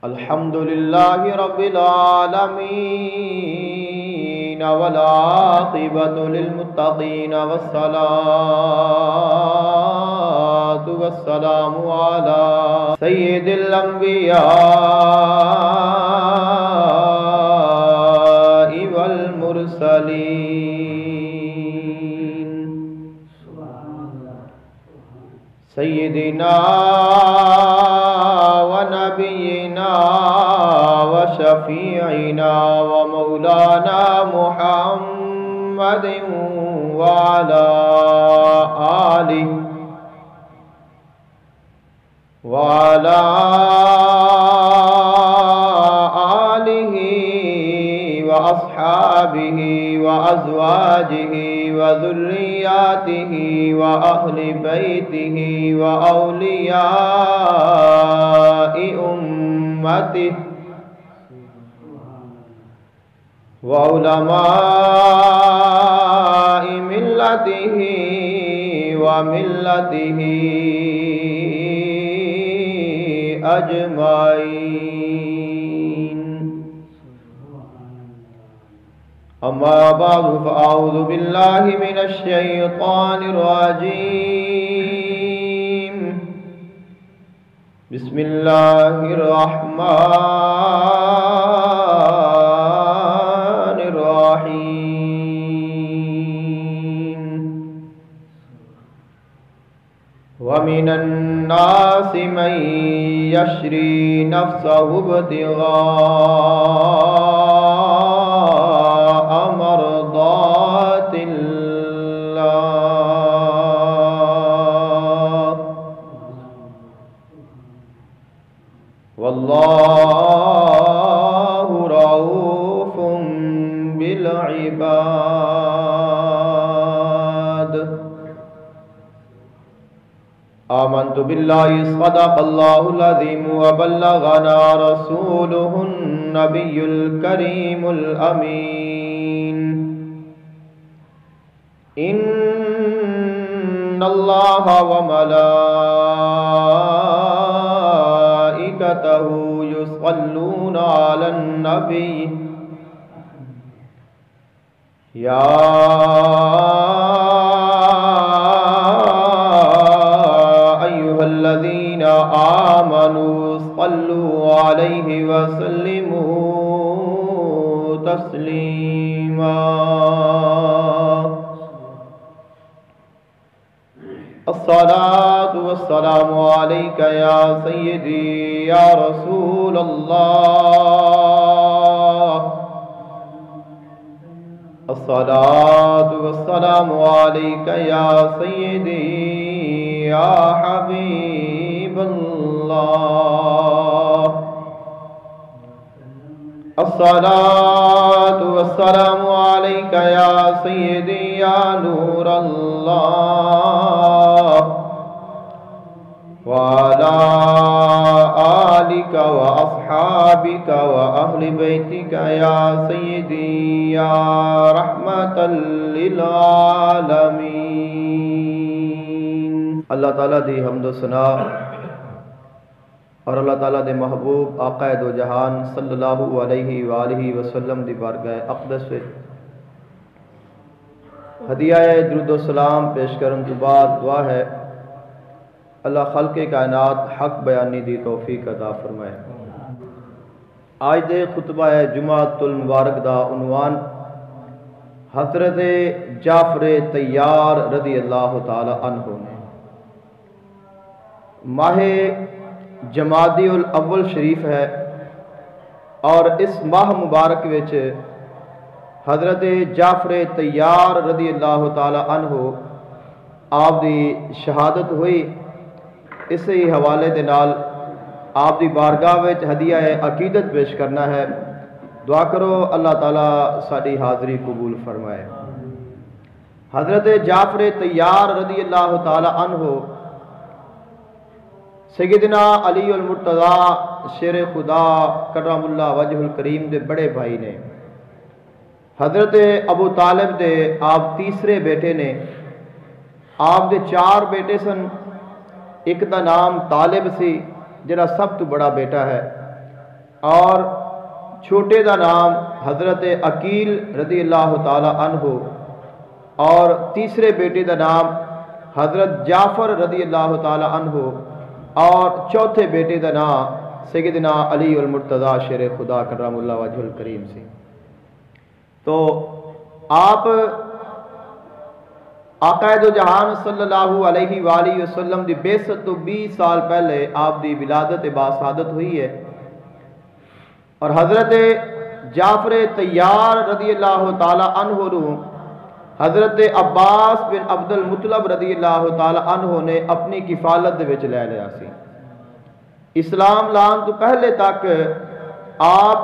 الحمد لله رب العالمين والعاقبة للمتقين والصلاة والسلام على سيد الأنبياء والمرسلين سيدنا ونبينا وشفيعنا ومولانا محمد وعلى آله وأصحابه وأزواجه وذرياته وأهل بيته وأولياء أمته وعلماء ملته وملته أجمعين. أما بعد فأعوذ بالله من الشيطان الرجيم. بسم الله الرحمن الرحيم. ومن الناس من يشري نفسه ابتغاء مرضات الله والله رؤوف بالعباد. آمنت بالله صدق الله العظيم وبلغنا رسوله النبي الكريم الأمين. إن الله وملائكته يصلون على النبي يا الذين آمنوا صلوا عليه وسلموا تسليما. الصلاة والسلام عليك يا سيدي يا رسول الله. الصلاة والسلام عليك يا سيدي يا حبيب الله. الصلاة والسلام عليك يا سيدي يا نور الله وعلى آلك وأصحابك وأهل بيتك يا سيدي يا رحمة للعالمين. اللہ تعالیٰ دی حمد و ثنا اور اللہ تعالیٰ دے محبوب آقا دو جہان صلی اللہ علیہ وآلہ وسلم دی بارگاہ اقدس وچ ہدیہ درود و سلام پیش کرن تو بعد دعا ہے اللہ خلق کائنات حق بیانی دی توفیق عطا فرمائے. آج دے خطبہ جمعۃ المبارک دا عنوان حضرت جعفر طیار رضی اللہ تعالی عنہ نے. ماہ جمادی الاول شریف ہے اور اس ماہ مبارک وچ حضرت جعفر طیار رضی اللہ تعالی عنہ آپ دی شہادت ہوئی. اسی حوالے دے نال آپ دی بارگاہ وچ ہدیہ عقیدت پیش کرنا ہے. دعا کرو اللہ تعالی ساری حاضری قبول فرمائے. حضرت جعفر طیار رضی اللہ تعالی عنہ سیدنا علی المرتضیٰ شیر خدا کرم اللہ وجہ الکریم دے بڑے بھائی نے. حضرت ابو طالب دے آپ تیسرے بیٹے نے. آپ دے 4 بیٹے سن. ایک دا نام طالب سی جڑا سب تو بڑا بیٹا ہے. اور چھوٹے دا نام حضرت عقیل رضی اللہ تعالی عنہ، اور تیسرے بیٹے دا نام حضرت جعفر رضی اللہ تعالی عنہ، اور چوتھے بیٹے دا نام سیدنا علی المرتضیٰ شیر خدا کرم اللہ وجہ الکریم سی۔ تو آپ آقائد و جہان صلی اللہ علیہ وآلہ وسلم دی بیست تو 20 سال پہلے آپ دی ولادت باسعادت ہوئی ہے، اور حضرت جعفر طیار رضی اللہ تعالی عنہ رو حضرت عباس بن عبد المطلب رضی اللہ تعالی عنہ نے اپنی کفالت دے وچ لے لیا سی۔ اسلام لان تو پہلے تک آپ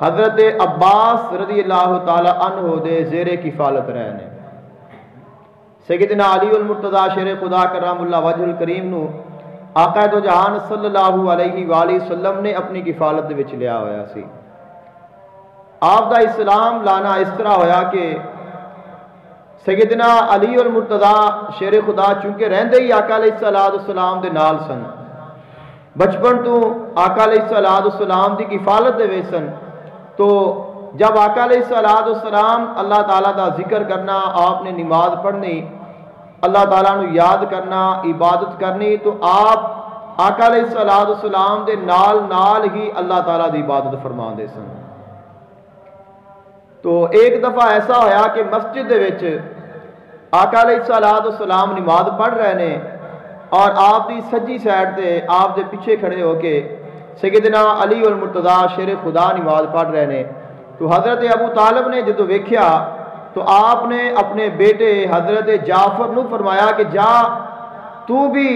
حضرت عباس رضی اللہ تعالی عنہ دے زیر کفالت رہے نے۔ سیدنا علی المرتضیٰ شیر خدا کرم اللہ وجہ الکریم نو آقا دو جہان صلی اللہ علیہ وآلہ وسلم نے اپنی کفالت دے وچ لیا ہویا سی۔ آپ دا اسلام لانا اس طرح ہویا کہ سیدنا علی المرتضیٰ شیر خدا چونکہ رہندے ہی آقا علیہ السلام دے نال سن، بچپن تو آقا علیہ السلام دی کفالت دے وچ سن، تو جب آقا علیہ السلام اللہ تعالیٰ دا ذکر کرنا، آپ نے نماز پڑھنی، اللہ تعالیٰ نو یاد کرنا، عبادت کرنی، تو آپ آقا علیہ السلام دے نال نال ہی اللہ تعالیٰ دی عبادت فرما دے سن۔ تو ایک دفعہ ایسا ہویا کہ مسجد دے وچ آقا علیہ السلام نماز پڑھ رہے نے، اور آپ دی سجی سائڈ تے آپ دے پیچھے کھڑے ہو کے سیدنا علی المرتضیٰ شیر خدا نماز پڑھ رہے نے۔ تو حضرت ابو طالب نے جدو ویکھیا تو آپ نے اپنے بیٹے حضرت جعفر نو فرمایا کہ جا تو بھی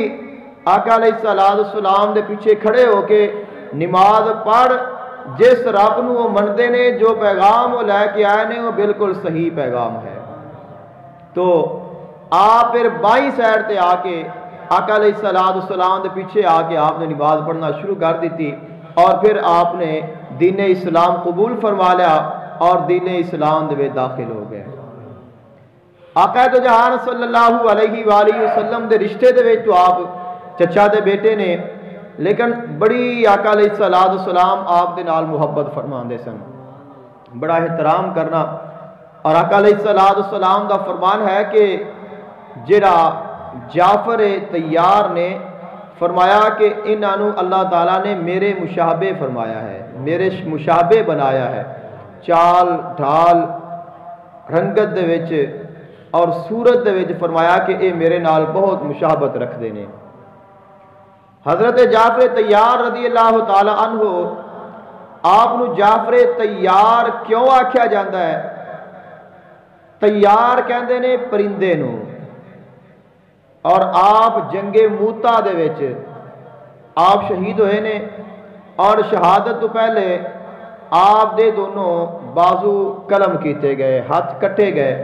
آقا علیہ السلام دے پیچھے کھڑے ہو کے نماز پڑھ، جس رب نو وہ منتے نے، جو پیغام وہ لے کے آئے نے وہ بالکل صحیح پیغام ہے۔ تو آپ پھر بائیں سائڈ تے آ کے آقا علیہ السلام دے پیچھے آ کے آپ نے نماز پڑھنا شروع کر دیتی، اور پھر آپ نے دین اسلام قبول فرما لیا اور دین اسلام دے داخل ہو گئے۔ آقا دو جہان صلی اللہ علیہ وآلہ وسلم دے رشتے دے وچ تو آپ چچا دے بیٹے نے، لیکن بڑی آقا علیہ السلام آپ دے نال محبت فرماندے سن، بڑا احترام کرنا۔ اور آقا علیہ السلام دا فرمان ہے کہ جڑا جعفر طیار نے فرمایا کہ انہوں اللہ تعالیٰ نے میرے مشابہ فرمایا ہے، میرے مشابہ بنایا ہے، چال ڈھال رنگت دے وچ اور صورت دے وچ فرمایا کہ اے میرے نال بہت مشابہت رکھ دینے۔ حضرت جعفر طیار رضی اللہ تعالی عنہ آپ نو جعفر طیار کیوں آکھیا جاندہ ہے؟ طیار کہندے نے پرندے نو، اور آپ جنگ موتا دے وچ آپ شہید ہوئے نے، اور شہادت تو پہلے آپ دے دونوں بازو قلم کیتے گئے، ہاتھ کٹے گئے۔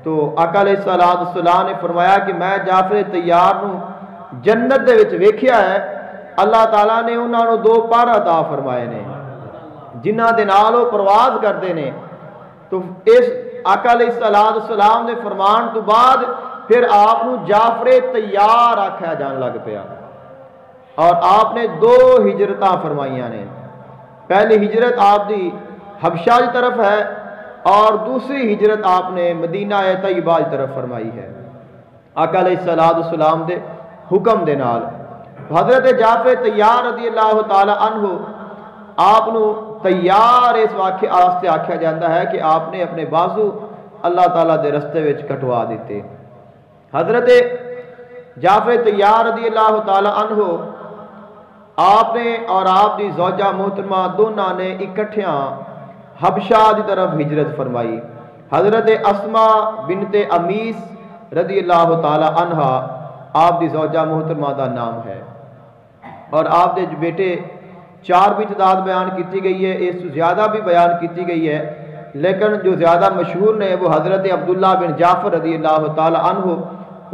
تو آقا علیہ السلام نے فرمایا کہ میں جعفر طیار نو جنت دے وچ ویکھیا ہے، اللہ تعالیٰ نے انہاں نو 2 پر عطا فرمائے نے جنہ دے نال وہ پرواز کردے نے۔ تو اس آقا علیہ السلام دے فرمان تو بعد پھر آپ نو جعفر طیار آکھیا جان لگ پیا، اور آپ نے 2 ہجرتاں فرمائیاں نے۔ پہلی ہجرت آپ دی حبشہ کی طرف ہے، اور دوسری ہجرت آپ نے مدینہ طیبہ کی طرف فرمائی ہے آقا علیہ السلام دے حکم دے نال۔ حضرت جعفر طیار رضی اللہ تعالی عنہ آپ نو طیار اس واقعے آستے آکھیا جاندہ ہے کہ آپ نے اپنے بازو اللہ تعالیٰ دے رستے وچ کٹوا دیتے۔ حضرت جعفر طیار رضی اللہ تعالی عنہ آپ نے اور آپ دی زوجہ محترمہ دونوں نے اکٹھیاں حبشہ دی طرف ہجرت فرمائی۔ حضرت اسماء بنت امیس رضی اللہ تعالی عنہ آپ دی زوجہ محترمہ دا نام ہے، اور آپ دے بیٹے 4 بھی تعداد بیان کیتی گئی ہے، اس سے زیادہ بھی بیان کیتی گئی ہے، لیکن جو زیادہ مشہور نے وہ حضرت عبداللہ بن جعفر رضی اللہ تعالی عنہ،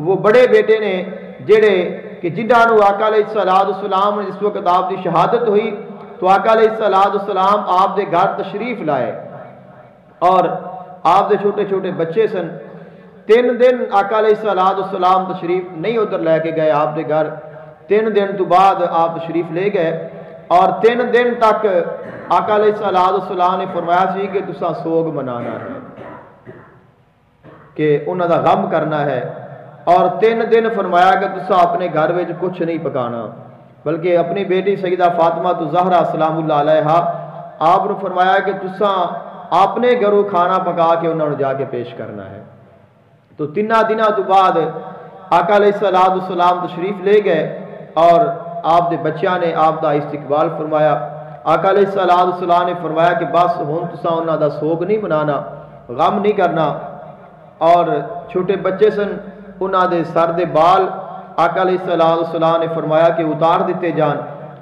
وہ بڑے بیٹے نے جڑے کہ جنہاں نو آقا علیہ السلام نے جس وقت آپ دی شہادت ہوئی تو آقا علیہ السلام آپ دے گھر تشریف لائے، اور آپ دے چھوٹے چھوٹے بچے سن۔ 3 دن آقا علیہ السلام تشریف نہیں ادھر لے کے گئے آپ دے گھر، 3 دن تو بعد آپ تشریف لے گئے۔ اور 3 دن تک آقا علیہ السلام نے فرمایا سی کہ تساں سوگ منانا ہے، کہ انہوں دا غم کرنا ہے، اور 3 دن فرمایا کہ تساں اپنے گھر میں کچھ نہیں پکانا، بلکہ اپنی بیٹی سیدہ فاطمہ زہرا سلام اللہ علیہا آپ نے فرمایا کہ تساں اپنے گھروں کھانا پکا کے انہوں نے جا کے پیش کرنا ہے۔ تو 3 دنوں تو بعد آقا علیہ السلام تشریف لے گئے اور آپ دے بچیاں نے آپ دا استقبال فرمایا۔ آقا علیہ السلام نے فرمایا کہ بس ہن تساں انہاں دا سوگ نہیں منانا، غم نہیں کرنا، اور چھوٹے بچے سن انہاں دے سر دے بال آقا علیہ السلام نے فرمایا کہ اتار دیتے جان،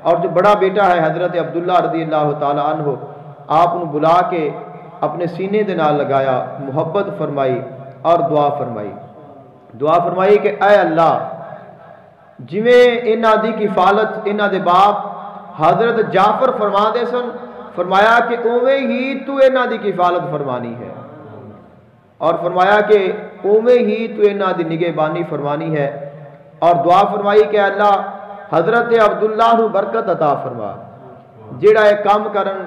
اور جو بڑا بیٹا ہے حضرت عبداللہ رضی اللہ تعالی عنہ آپ نے بلا کے اپنے سینے دے نال لگایا، محبت فرمائی اور دعا فرمائی کہ اے اللہ جویں انہاں دی کفالت انہاں دے باپ حضرت جعفر فرما دے سن، فرمایا کہ اوویں ہی تو انہاں دی کفالت فرمانی ہے، اور فرمایا کہ اوویں ہی تو انہاں دی نگہبانی فرمانی ہے، اور دعا فرمائی کہ اللہ حضرت عبداللہ نو برکت عطا فرما، جیڑا ایک کام کرن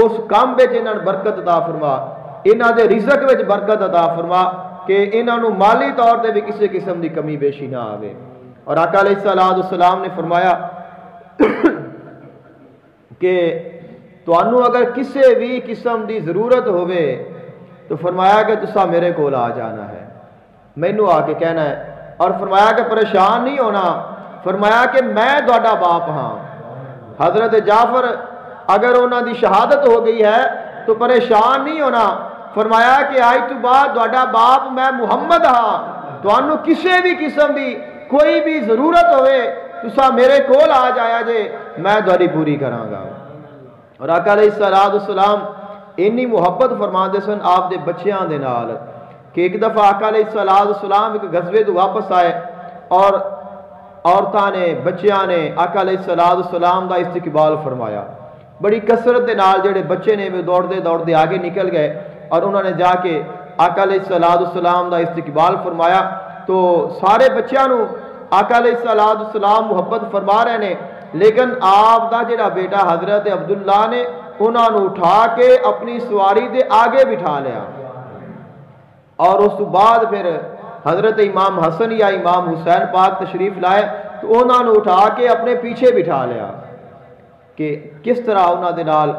اس کام وچ انہاں نوں برکت عطا فرما، انہاں دے رزق وچ برکت عطا فرما کہ انہاں نوں مالی طور تے بھی کسی قسم دی کمی بیشی نہ آوے۔ اور آقا علیہ السلام نے فرمایا کہ تانوں اگر کسی بھی قسم دی ضرورت ہوئے تو فرمایا کہ تسا میرے کول آ جانا ہے، مینوں آ کے کہنا ہے، اور فرمایا کہ پریشان نہیں ہونا، فرمایا کہ میں تہاڈا باپ ہاں۔ حضرت جعفر اگر انہاں دی شہادت ہو گئی ہے تو پریشان نہیں ہونا، فرمایا کہ آج تو بعد تہاڈا باپ میں محمد ہاں، تانوں کسی بھی قسم دی کوئی بھی ضرورت ہوئے تسا میرے کول آ جایا جے، میں تہاڈی پوری کراں گا۔ اور آقا علیہ السلام انی محبت فرما دے سن آپ دے بچیاں دے نال کہ ایک دفعہ آقا علیہ السلام ایک غزوے تو واپس آئے، اور عورتاں نے بچیاں نے آقا علیہ السلام دا استقبال فرمایا، بڑی کثرت دے نال جڑے بچے نے وہ دوڑدے آگے نکل گئے، اور انہوں نے جا کے آقا علیہ السلام دا استقبال فرمایا۔ تو سارے بچیاں نو آقا علیہ السلام محبت فرما رہے نے، لیکن آپ دا جڑا بیٹا حضرت عبداللہ نے انہوں نے اٹھا کے اپنی سواری دے آگے بٹھا لیا، اور اس تو بعد پھر حضرت امام حسن یا امام حسین پاک تشریف لائے تو انہوں نے اٹھا کے اپنے پیچھے بٹھا لیا، کہ کس طرح انہوں دے نال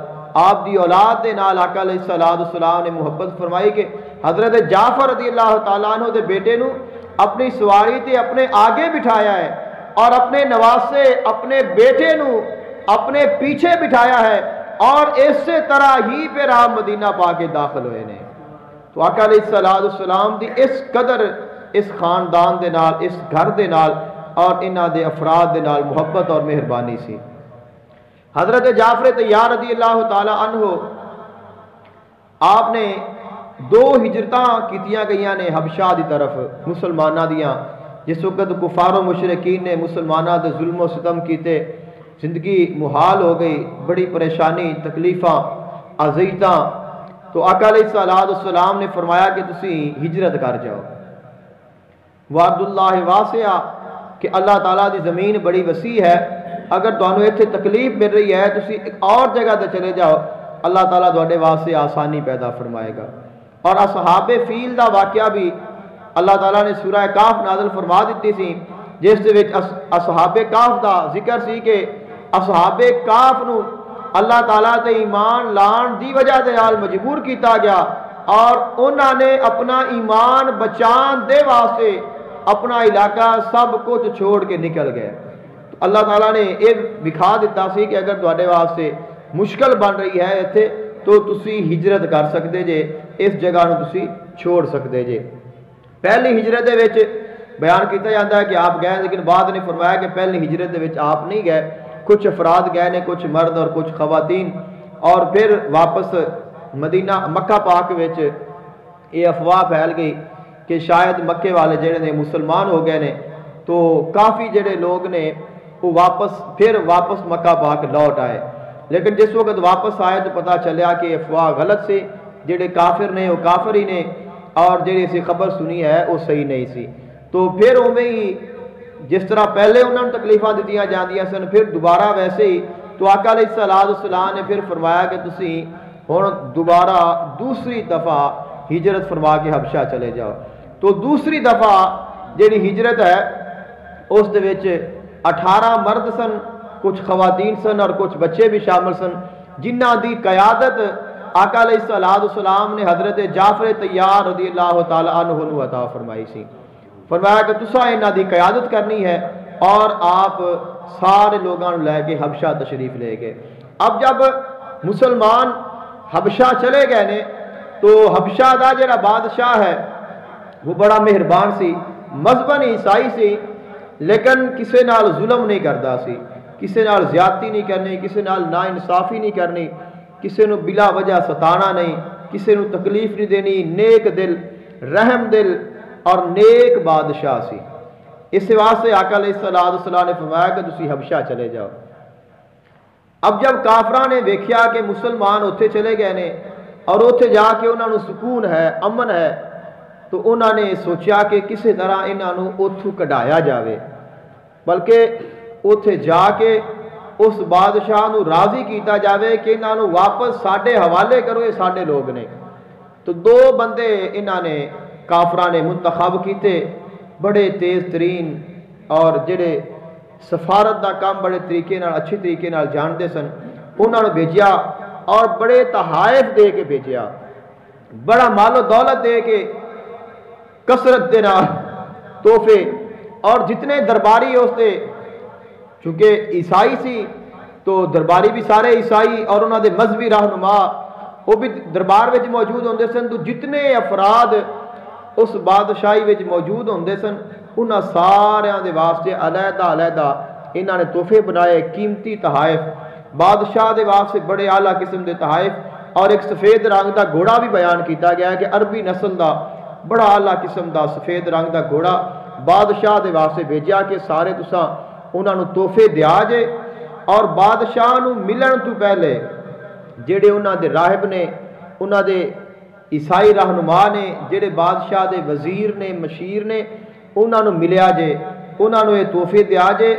آپ دی اولاد دے نال آقا علیہ السلام نے محبت فرمائی کہ حضرت جعفر رضی اللہ تعالیٰ عنہ دے بیٹے نو اپنی سواری تے اپنے آگے بٹھایا ہے، اور اپنے نواسے اپنے بیٹے نو اپنے پیچھے بٹھایا ہے، اور اسی طرح ہی پھر آپ مدینہ پا کے داخل ہوئے نے۔ تو آقا علیہ السلام دی اس قدر اس خاندان دے نال، اس گھر دے نال اور انہاں دے افراد دے نال محبت اور مہربانی سی۔ حضرت جعفر طیار رضی اللہ تعالی عنہ آپ نے 2 ہجرتاں کیتیاں گئیاں نے حبشہ دی طرف مسلمانہ دیاں، جس وقت کفار و مشرکین نے مسلمانہ دے ظلم و ستم کیتے، زندگی محال ہو گئی، بڑی پریشانی تکلیفاں اذیتاں، تو آقا علیہ السلام نے فرمایا کہ تسی ہجرت کر جاؤ، وعد اللہ واسعہ، کہ اللہ تعالیٰ دی زمین بڑی وسیع ہے، اگر تانوں ایتھے تکلیف مل رہی ہے تسی ایک اور جگہ تے چلے جاؤ، اللہ تعالیٰ تہاڈے واسطے آسانی پیدا فرمائے گا۔ اور اصحاب فیل دا واقعہ بھی اللہ تعالیٰ نے سورہ کاف نازل فرما دیتی سی، جس دے وچ اصحاب کاف دا ذکر سی کہ اصحاب کاف نو اللہ تعالیٰ تے ایمان لان دی وجہ دے نال مجبور کیتا گیا، اور انہاں نے اپنا ایمان بچان دے واسطے اپنا علاقہ سب کچھ چھوڑ کے نکل گئے۔ اللہ تعالیٰ نے یہ دکھا دیتا سی کہ اگر تہاڈے واسطے مشکل بن رہی ہے ایتھے تو تسی ہجرت کر سکتے جے، اس جگہ نو تسی چھوڑ سکتے جے۔ پہلی ہجرت دے وچ بیان کیتا جاتا ہے کہ آپ گئے، لیکن بعد نے فرمایا کہ پہلی ہجرت دے وچ آپ نہیں گئے، کچھ افراد گئے نے، کچھ مرد اور کچھ خواتین، اور پھر واپس مدینہ مکہ پاک وچ یہ افواہ پھیل گئی کہ شاید مکے والے جڑے نے مسلمان ہو گئے نے، تو کافی جڑے لوگ نے وہ پھر واپس مکہ پاک لوٹ آئے، لیکن جس وقت واپس آئے تو پتہ چلیا کہ افواہ غلط سی، جڑے کافر نے وہ کافر ہی نے، اور جڑی اسی خبر سنی ہے وہ صحیح نہیں سی۔ تو پھر اوویں ہی جس طرح پہلے انہوں نے تکلیفاں دتیاں جاندیاں سن، پھر دوبارہ ویسے ہی تو آقا علیہ السلام نے پھر فرمایا کہ تسی ہن دوبارہ دوسری دفعہ ہجرت فرما کے حبشہ چلے جاؤ. تو دوسری دفعہ جیڑی ہجرت ہے اس دے وچ 18 مرد سن, کچھ خواتین سن اور کچھ بچے بھی شامل سن, جنہ دی قیادت آقا علیہ السلام نے حضرت جعفر طیار رضی اللہ تعالی عنہ نو عطا فرمائی سی. فرمایا کہ تسا انہاں دی قیادت کرنی ہے, اور آپ سارے لوگاں لے کے حبشہ تشریف لے گئے. اب جب مسلمان حبشہ چلے گئے نے تو حبشہ دا جڑا بادشاہ ہے وہ بڑا مہربان سی, مذہباً عیسائی سی, لیکن کسے نال ظلم نہیں کردا سی, کسے نال زیادتی نہیں کرنی, کسے نال نا انصافی نہیں کرنی, کسے نو بلا وجہ ستانا نہیں, کسے نو تکلیف نہیں دینی. نیک دل, رحم دل اور نیک بادشاہ سی. اس واسطے آقا علیہ السلام نے فرمایا کہ تسی حبشہ چلے جاؤ. اب جب کافراں نے ویکھیا کہ مسلمان اتھے چلے گئے نے اور اتھے جا کے انہاں نو سکون ہے, امن ہے, تو انہاں نے سوچیا کہ کسی طرح انہاں نو اتھوں کڈایا جاوے, بلکہ اتھے جا کے اس بادشاہ نو راضی کیتا جاوے کہ انہاں نو واپس ساڈے حوالے کرو, یہ ساڈے لوگ نے. تو 2 بندے انہاں نے کافراں نے منتخب کیتے, بڑے تیز ترین اور جڑے سفارت دا کام بڑے طریقے نال اچھے طریقے نال جانتے سن. انہاں نو بھیجیا اور بڑے تحائف دے کے بھیجیا, بڑا مال و دولت دے کے, کثرت دے نال تحفے, اور جتنے درباری اس دے, چونکہ عیسائی سی تو درباری بھی سارے عیسائی اور انہاں دے مذہبی رہنما وہ بھی دربار وچ موجود ہوندے سن. تو جتنے افراد اس بادشاہی وچ موجود ہوندے سن انہاں ساریاں دے واسطے علیحدہ علیحدہ انہاں نے تحفے بنائے, قیمتی تحائف. بادشاہ دے واسطے بڑے اعلیٰ قسم دے تحائف, اور ایک سفید رنگ دا گھوڑا بھی بیان کیتا گیا ہے کہ عربی نسل دا بڑا اعلیٰ قسم دا سفید رنگ دا گھوڑا بادشاہ دے واسطے بھیجیا کہ سارے تساں انہاں نو تحفے دیا جے. اور بادشاہ نو ملن تو پہلے جڑے انہاں دے راہب نے, انہاں دے عیسائی رہنما نے, جڑے بادشاہ دے وزیر نے, مشیر نے, انہاں نو ملیا جے, انہاں نو یہ تحفے دیا جے,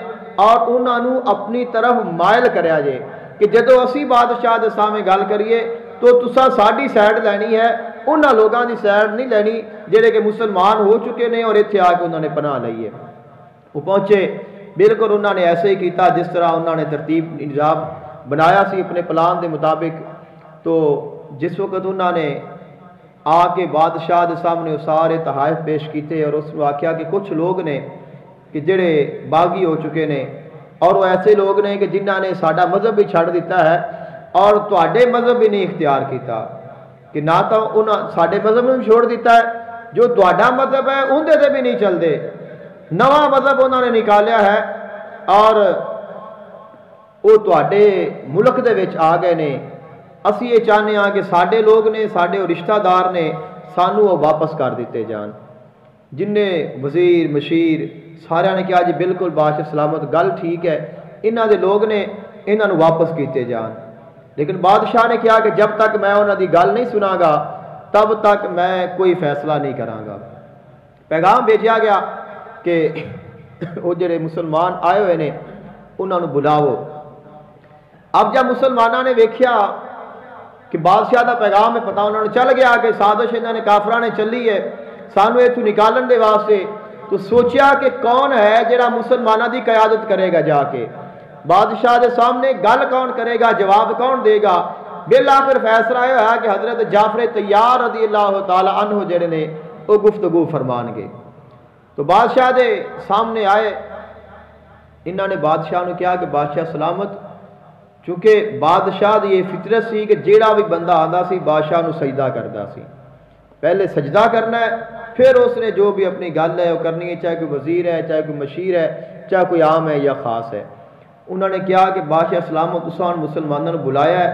اور انہاں نو اپنی طرف مائل کریا جے کہ جدو اسی بادشاہ دے سامنے گل کریے تو تساں ساڈی سائڈ لینی ہے, انہاں لوگاں دی سائڈ نہیں لینی جڑے کہ مسلمان ہو چکے نے اور ایتھے آ کے انہاں نے پناہ لئی ہے. وہ پہنچے, بالکل انہاں نے ایسے ہی کیتا جس طرح انہاں نے ترتیب نظام بنایا سی اپنے پلان دے مطابق. تو جس وقت انہاں نے آ کے بادشاہ دے سامنے سارے تحائف پیش کیتے اور اس کو آکھیا کہ کچھ لوگ نے کہ جڑے باغی ہو چکے نے, اور وہ ایسے لوگ نے کہ جنہاں نے ساڈا مذہب بھی چھڑ دیتا ہے اور تواڈے مذہب بھی نہیں اختیار کیتا, کہ نہ تو انہاں ساڈے مذہب نے چھوڑ دیتا ہے, جو تواڈا مذہب ہے اندے تے بھی نہیں چلدے, نواں مذہب انہاں نے نکالیا ہے اور وہ تواڈے ملک دے وچ آ گئے نے. اسی یہ چاہنے ہاں کہ ساڈے لوگ نے, ساڈے رشتہ دار نے, سانو وہ واپس کر دیتے جان. جن وزیر مشیر سارے نے کہا جی بالکل بادشاہ سلامت, گل ٹھیک ہے, انہاں دے لوگ نے, انہاں نو واپس کیتے جان. لیکن بادشاہ نے کہا کہ جب تک میں انہاں دی گل نہیں سنا گا تب تک میں کوئی فیصلہ نہیں کراں گا. پیغام بھیجا گیا کہ وہ جڑے مسلمان آئے ہوئے نے انہاں نو بلاؤ. اب جب مسلمانوں نے ویکھیا کہ بادشاہ دا پیغام ہے, پتہ انہوں نے چل گیا کہ سازش انہوں نے کافراں نے چلی ہے سانو ایتھوں نکالن دے واسطے, تو سوچیا کہ کون ہے جڑا مسلمانوں دی قیادت کرے گا, جا کے بادشاہ دے سامنے گل کون کرے گا, جواب کون دے گا. بالآخر فیصلہ یہ ہوا کہ حضرت جعفر طیار رضی اللہ تعالی عنہ جڑے نے وہ گفتگو فرمان گے. تو بادشاہ دے سامنے آئے, انہوں نے بادشاہ نے کہا کہ بادشاہ سلامت, چونکہ بادشاہ دی یہ فطرت سی کہ جیڑا بھی بندہ آندا سی بادشاہ نو سجدہ کردا سی, پہلے سجدہ کرنا ہے پھر اس نے جو بھی اپنی گل ہے وہ کرنی ہے, چاہے کوئی وزیر ہے, چاہے کوئی مشیر ہے, چاہے کوئی عام ہے یا خاص ہے. انہوں نے کہا کہ بادشاہ سلامت تساں مسلمانوں نے بلایا ہے,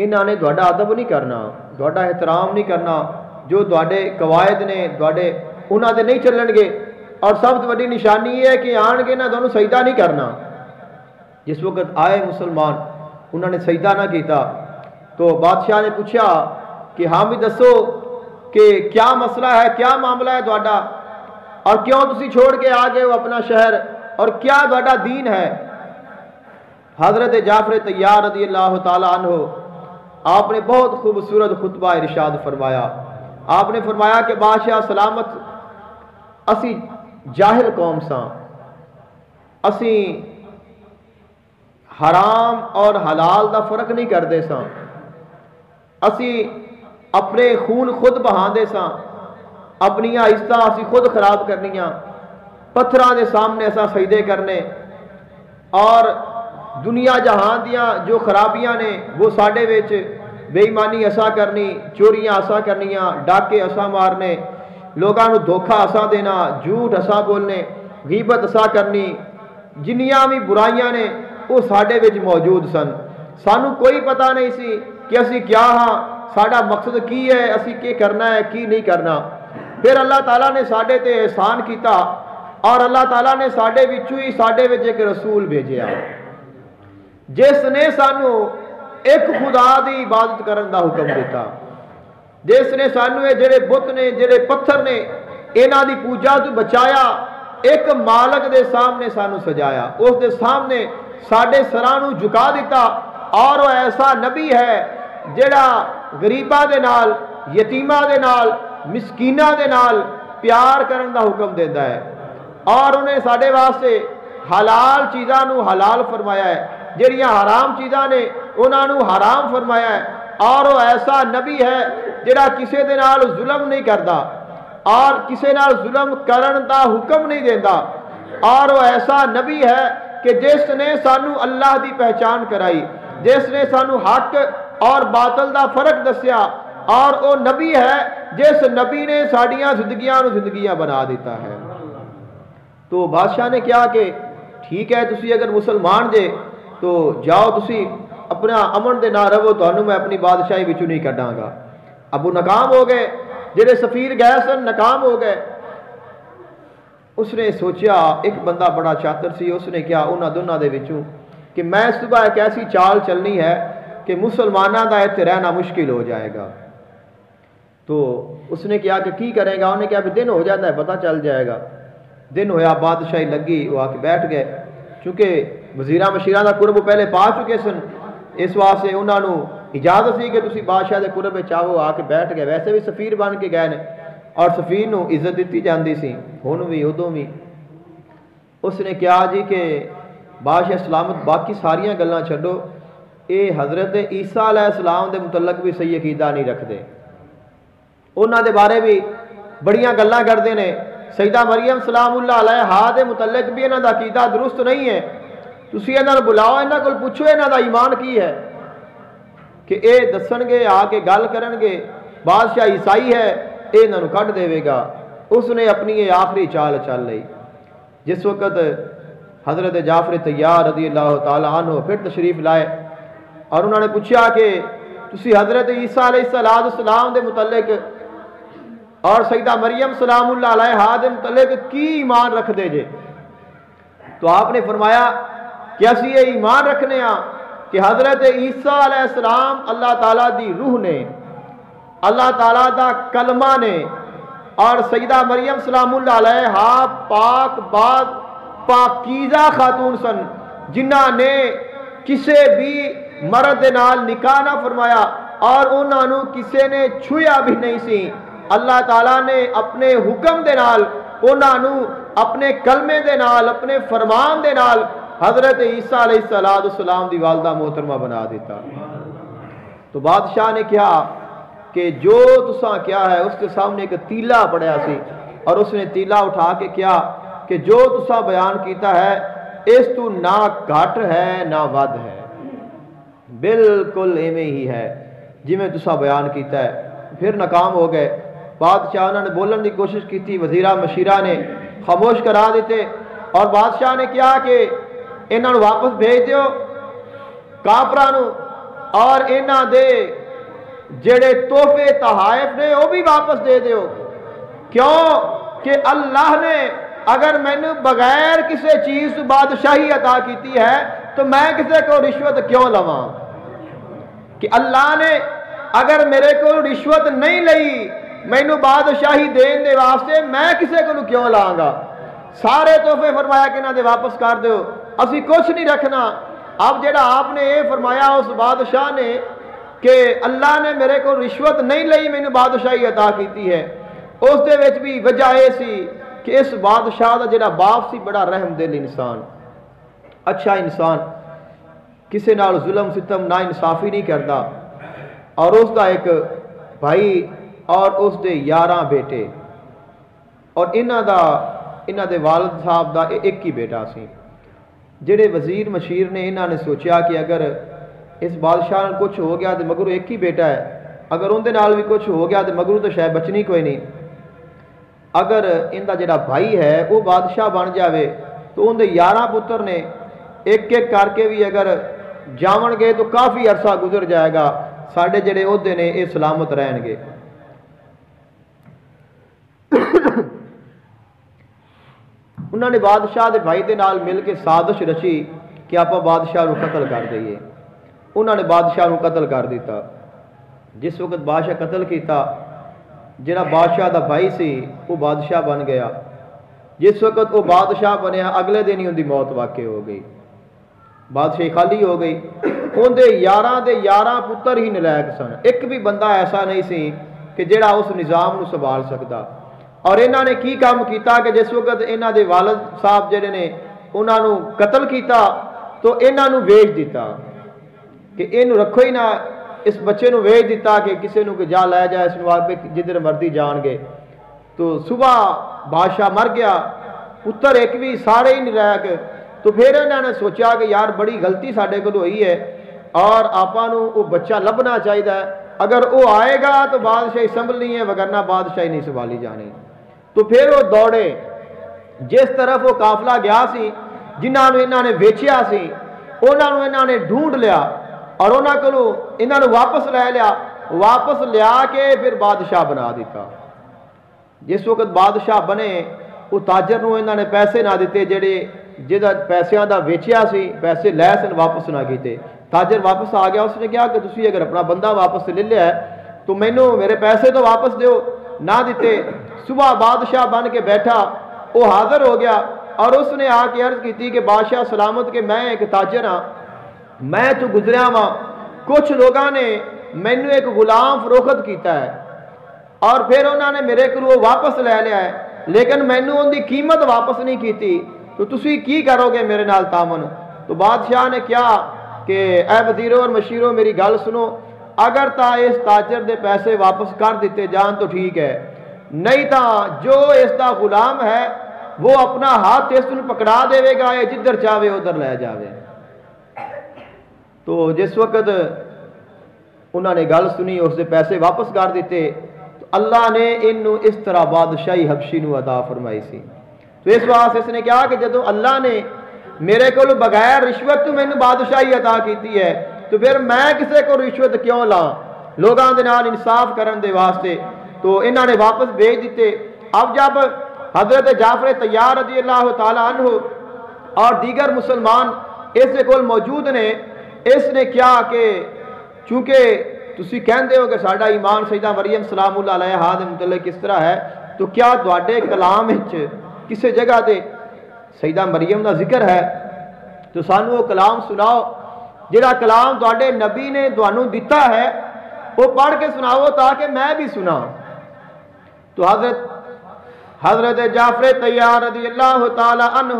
انہوں نے تہاڈا ادب نہیں کرنا, تہاڈا احترام نہیں کرنا, جو تہاڈے قواعد نے تہاڈے انہاں دے نہیں چلن گے, اور سب سے بڑی نشانی یہ ہے کہ آن کے نہ تانوں سجدہ نہیں کرنا. جس وقت آئے مسلمان انہوں نے سجدہ نہ کیتا تو بادشاہ نے پوچھا کہ ہاں بھی دسو کہ کیا مسئلہ ہے, کیا معاملہ ہے تہاڈا, اور کیوں تسی چھوڑ کے آ گئے ہو اپنا شہر, اور کیا تہاڈا دین ہے. حضرت جعفر طیار رضی اللہ تعالی عنہ آپ نے بہت خوبصورت خطبہ ارشاد فرمایا. آپ نے فرمایا کہ بادشاہ سلامت اسی جاہل قوم ساں، اسی حرام اور حلال دا فرق نہیں کرتے ساں، اسی اپنے خون خود بہاندے ساں، اپنی عزت اسی خود خراب کرنیاں، پتھراں دے سامنے اساں سجدے کرنے، اور دنیا جہان دیاں جو خرابیاں نے وہ ساڈے وچ بے ایمانی اساں کرنی، چوریاں اساں کرنیاں، ڈاکے اساں مارنے، لوگاں نو دھوکھا اساں دینا، جھوٹ اساں بولنے، غیبت اساں کرنی، جنیاں بھی برائیاں نے وہ ساڈے وچ موجود سن. سانو کوئی پتہ نہیں سی کہ اسی کیا ہاں، ساڈا مقصد کی ہے، اسی کی کرنا ہے کی نہیں کرنا. پھر اللہ تعالیٰ نے ساڈے تے احسان کیتا اور اللہ تعالیٰ نے ساڈے وچوں ہی ساڈے وچ ایک رسول بھیجیا جس نے سانو ایک خدا دی عبادت کرن دا حکم دیتا، جس نے سانو جڑے بت نے جڑے پتھر نے انہاں دی پوجا تو بچایا، ایک مالک دے سامنے سانو سجایا، اس دے سامنے ساڈے سراں نو جھکا دیتا. اور وہ ایسا نبی ہے جڑا غریباں دے نال، یتیماں دے نال، مسکیناں دے نال پیار کرن دا حکم دیندا ہے، اور انہیں ساڈے واسطے حلال چیزاں نو حلال فرمایا ہے، جڑیاں حرام چیزاں نے انہاں نو حرام فرمایا ہے. اور وہ ایسا نبی ہے جڑا کسے دے نال ظلم نہیں کردا اور کسے نال ظلم کرن دا حکم نہیں دیندا. اور وہ ایسا نبی ہے کہ جس نے سانو اللہ دی پہچان کرائی، جس نے سانو حق اور باطل دا فرق دسیا، اور وہ نبی ہے جس نبی نے ساڈیاں زندگیاں نو زندگیاں بنا دیتا ہے. تو بادشاہ نے کیا کہ ٹھیک ہے تسی اگر مسلمان جے تو جاؤ تسی اپنا امن دے نہ رہو، تانوں میں اپنی بادشاہی وچوں نہیں کڈاں گا. ابو ناکام ہو گئے، جڑے سفیر گئے سن ناکام ہو گئے. اس نے سوچیا ایک بندہ بڑا چاتر سی، اس نے کیا انہاں دونوں دے وچوں کہ میں صبح ایک ایسی چال چلنی ہے کہ مسلمانوں دا ایتھے رہنا مشکل ہو جائے گا. تو اس نے کیا کہ کی کرے گا؟ انہیں کیا کہ دن ہو جاتا ہے پتہ چل جائے گا. دن ہویا، بادشاہی لگی، وہ آ کے بیٹھ گئے. چونکہ وزیراں مشیراں دا قرب پہلے پا چکے سن، اس واسطے انہاں نو اجازت سی کہ تسی بادشاہ دے قرب وچ آؤ. آ کے بیٹھ گئے. ویسے بھی سفیر بن کے گئے نے اور سفیر نو عزت دیتی جاندی سی، ہن بھی ادوں بھی. اس نے کیا جی کہ بادشاہ سلامت باقی ساریاں گلاں چھڈو، اے حضرت عیسیٰ علیہ السلام دے متعلق بھی صحیح عقیدہ نہیں رکھدے، انہاں دے بارے بھی بڑیاں گلاں کردے نے. سیدہ مریم سلام اللہ علیہا دے متعلق بھی انہاں دا عقیدہ درست نہیں ہے. تسی انہاں نوں بلاؤ، انہاں کول پوچھو انہاں دا ایمان کی ہے کہ اے دسن گے، آ کے گل کرن گے. بادشاہ عیسائی ہے، اے انہاں نوں کڈ دے گا. اس نے اپنی یہ آخری چال چل لئی. جس وقت حضرت جعفر طیار رضی اللہ تعالی عنہ پھر تشریف لائے اور انہوں نے پوچھا کہ تسی حضرت عیسیٰ علیہ السلام دے متعلق اور سیدہ مریم سلام اللہ علیہا دے متعلق کی ایمان رکھ دے جے؟ تو آپ نے فرمایا کہ اسی یہ ایمان رکھنے ہاں کہ حضرت عیسیٰ علیہ السلام اللہ تعالیٰ دی روح نے، اللہ تعالیٰ دا کلمہ نے، اور سیدہ مریم سلام اللہ علیہا پاک بات پاکیزہ خاتون سن جنہاں نے کسے بھی مرد دے نال نکاح نہ فرمایا اور انہاں نو کسے نے چھویا بھی نہیں سی. اللہ تعالیٰ نے اپنے حکم دے نال انہاں نو اپنے کلمے دے نال اپنے فرمان دے نال حضرت عیسیٰ علیہ السلام دی والدہ محترمہ بنا دیتا. تو بادشاہ نے کیا کہ جو تساں کیا ہے، اس کے سامنے ایک تیلا پڑیا سی اور اس نے تیلا اٹھا کے کیا کہ جو تساں بیان کیتا ہے اس تو نہ گھٹ ہے نہ ود ہے، بالکل ایویں ہی ہے جی میں تساں بیان کیتا ہے. پھر ناکام ہو گئے. بادشاہ نے بولن کی کوشش کی تھی، وزیرہ مشیرہ نے خاموش کرا دیتے اور بادشاہ نے کیا کہ انہاں نوں واپس بھیج دیو کافراں نوں، اور انہاں دے جڑے تحفے تحائف نے وہ بھی واپس دے دیو. کیوں کہ اللہ نے اگر میں نے بغیر کسی چیز بادشاہی عطا کیتی ہے تو میں کسی کو رشوت کیوں لواں؟ کہ اللہ نے اگر میرے کو رشوت نہیں لئی مینوں بادشاہی دین دے واسطے، میں کسی کو کیوں لاں گا؟ سارے تحفے فرمایا کہ انہاں دے واپس کر دیو، اسی کچھ نہیں رکھنا. اب جڑا آپ نے یہ فرمایا اس بادشاہ نے کہ اللہ نے میرے کو رشوت نہیں لئی، میں نے بادشاہی عطا کیتی ہے، اس دے وچ بھی وجہ یہ سی کہ اس بادشاہ دا جڑا باپ سی بڑا رحم دل انسان، اچھا انسان، کسے نال ظلم ستم نا انصافی نہیں کرتا، اور اس دا ایک بھائی اور اس دے 11 بیٹے، اور انہاں دے والد صاحب دا ایک ہی بیٹا سی۔ جڑے وزیر مشیر نے انہاں نے سوچیا کہ اگر اس بادشاہ نال کچھ ہو گیا تو مگرو ایک ہی بیٹا ہے، اگر ان دے نال بھی کچھ ہو گیا تو مگرو تو شاید بچنی کوئی نہیں، اگر ان دا جڑا بھائی ہے وہ بادشاہ بن جاوے تو ان دے 11 پتر نے ایک ایک کر کے بھی اگر جاون گے تو کافی عرصہ گزر جائے گا، ساڈے جڑے عہدے نے یہ سلامت رہن گے۔ انہوں نے بادشاہ دے بھائی دے نال مل کے سازش رچی کہ آپ بادشاہ نو قتل کر دئیے۔ انہوں نے بادشاہ نو قتل کر دیتا۔ جس وقت بادشاہ قتل کیتا، جڑا بادشاہ دا بھائی سی وہ بادشاہ بن گیا۔ جس وقت وہ بادشاہ بنیا اگلے دن ہی ان دی موت واقع ہو گئی، بادشاہی خالی ہو گئی۔ ان دے 11 پتر ہی نلائق سن، ایک بھی بندہ ایسا نہیں سی کہ جڑا اس نظام نو سنبھال سکتا۔ اور انہوں نے کی کام کیتا کہ جس وقت انہوں دے والد صاحب جڑے نے انہوں نے قتل کیتا تو انہوں نے ویچ دیتا کہ انہوں رکھو ہی نہ، اس بچے نو ویچ دیتا کہ کسی نو کہ جا لے جائے، اس نو آپ جدھر مردی جان گے۔ تو صبح بادشاہ مر گیا، پتر ایک بھی سارے ہی نلائق۔ تو پھر انہوں نے سوچا کہ یار بڑی غلطی ساڈے کول ہوئی ہے اور آپاں نو وہ بچہ لبنا چاہیے، اگر وہ آئے گا تو بادشاہی سنبھلنی ہے، وگرنہ بادشاہی نہیں سنبھالی جانی۔ تو پھر وہ دوڑے، جس طرف وہ قافلہ گیا سی، جنہاں نو انہاں نے ویچیا سی انہاں نو انہاں نے ڈھونڈ لیا اور انہاں کولو انہاں نو واپس لے لیا، واپس لیا کے پھر بادشاہ بنا دیتا۔ جس وقت بادشاہ بنے وہ تاجر نو انہاں نے پیسے نہ دیتے، جہاں پیسیاں دا ویچیا سی، پیسے لے سن واپس نہ کیتے۔ تاجر واپس آ گیا، اس نے کہا کہ تسی اگر اپنا بندہ واپس لے لیا ہے تو مینوں میرے پیسے تو واپس دیو، نہ دیتے۔ صبح بادشاہ بن کے بیٹھا، وہ حاضر ہو گیا اور اس نے آ کے عرض کی کہ بادشاہ سلامت کہ میں ایک تاجر ہاں، میں تو گزریا ہاں، کچھ لوگاں نے مینوں ایک غلام فروخت کیتا ہے اور پھر انہوں نے میرے کو واپس لے لیا ہے، لیکن مینوں ان دی قیمت واپس نہیں کیتی، تو تسی کی کرو گے میرے نال تعاون؟ تو بادشاہ نے کیا کہ اے وزیروں اور مشیروں میری گل سنو، اگر تا اس تاجر دے پیسے واپس کر دیتے جان تو ٹھیک ہے، نہیں تا جو اس دا غلام ہے وہ اپنا ہاتھ اس کو پکڑا دے گا، یہ جدھر چاہے ادھر لے جاوے۔ تو جس وقت انہوں نے گل سنی، اس دے پیسے واپس کر دیتے، تو اللہ نے انہوں اس طرح بادشاہی حبشی نو عطا فرمائی سی۔ تو اس واسطے اس نے کہا کہ جدو اللہ نے میرے کو بغیر رشوت تو میں نے بادشاہی عطا کیتی ہے، تو پھر میں کسے کو رشوت کیوں لاں؟ لوگاں دے نال انصاف کرن دے واسطے۔ تو انہوں نے واپس بھیج دیتے۔ اب جب حضرت جعفر طیار رضی اللہ تعالیٰ عنہ اور دیگر مسلمان اس کے کول موجود نے، اس نے کیا کہ چونکہ تسی کہندے ہو کہ ساڈا ایمان سیدہ مریم سلام اللہ علیہا دے متعلق کس طرح ہے، تو کیا تواڈے کلام وچ کسی جگہ تے سیدہ مریم دا ذکر ہے؟ تو سانو وہ کلام سناؤ جڑا کلام تواڈے نبی نے تانوں دتا ہے، وہ پڑھ کے سناؤ تاکہ میں بھی سنا۔ تو حضرت جعفر طیار رضی اللہ تعالی عنہ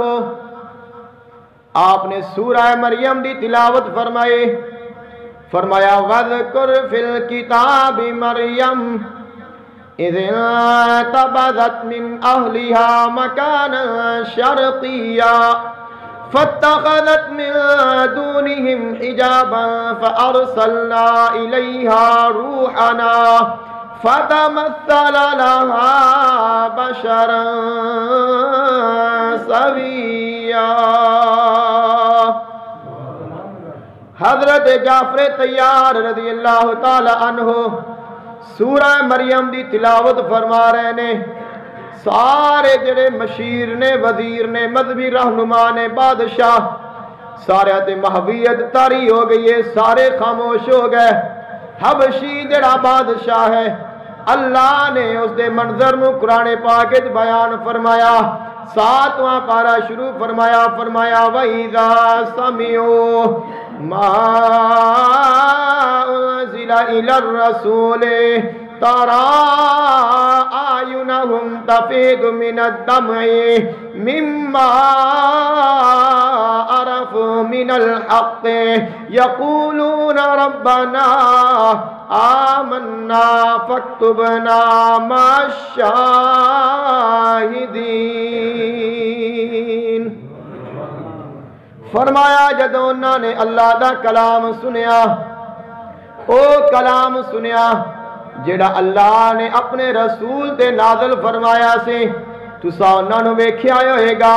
آپ نے سورہ مریم دی تلاوت فرمایا وَذْكُرْ فِي الْكِتَابِ مَرْيَمْ اِذْ انْتَبَذَتْ مِنْ أَهْلِهَا مَكَانًا شَرْقِيًّا فَاتَّخَذَتْ مِنْ دُونِهِمْ حِجَابًا فَأَرْسَلْنَا إِلَيْهَا رُوحَنَا فَتَمَثَّلَ لَهَا بَشَرًا سَوِيًّا۔ حضرت جعفر طیار رضی اللہ تعالی عنہ سورہ مریم دی تلاوت فرما رہے نے۔ سارے جڑے مشیر نے، وزیر نے، مذہبی رہنما نے، بادشاہ، سارے تے محویت تاری ہو گئی ہے، سارے خاموش ہو گئے۔ حبشی جڑا بادشاہ ہے، اللہ نے اس دے منظر نو قرآن پاک وچ بیان فرمایا۔ ساتواں پارہ شروع فرمایا وَإِذَا سَمِعُوا مَا أُنزِلَ إِلَى الرَّسُولِ تَرَى أَعْيُنَهُمْ تَفِيضُ مِنَ الدَّمْعِ مِمَّا عَرَفُوا مِنَ الْحَقِّ يَقُولُونَ رَبَّنَا آمنا فاکتبنا مع الشاہدین۔ فرمایا جدوں انہاں نے اللہ دا کلام سنیا، او کلام سنیا جڑا اللہ نے اپنے رسول تے نازل فرمایا سی، تساں انہاں نوں ویکھیا ہوئے گا